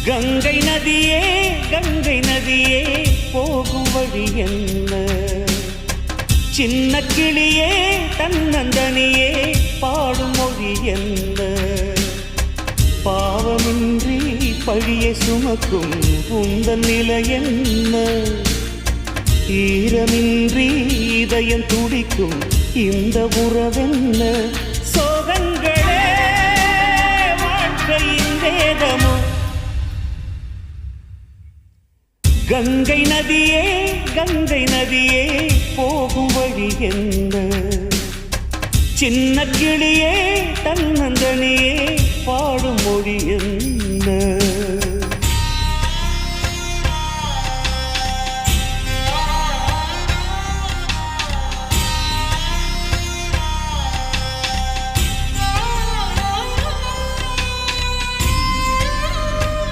கங்கை நதியே கங்கை நதியே போகும் வழி என்ன? சின்ன கிளியே தன்னந்தனியே பாடும் மொழி என்ன? பாவமின்றி பழியை சுமக்கும் உந்தன் நிலை என்ன? ஈரமின்றி இதயம் துடிக்கும் இந்த உறவென்ன? சோகங்களே வாழ்க்கையின் வேதமோ? கங்கை நதியே கங்கை நதியே போகும் வழி என்ன? சின்ன கிளியே தன்னந்தனியே பாடும் மொழி என்ன?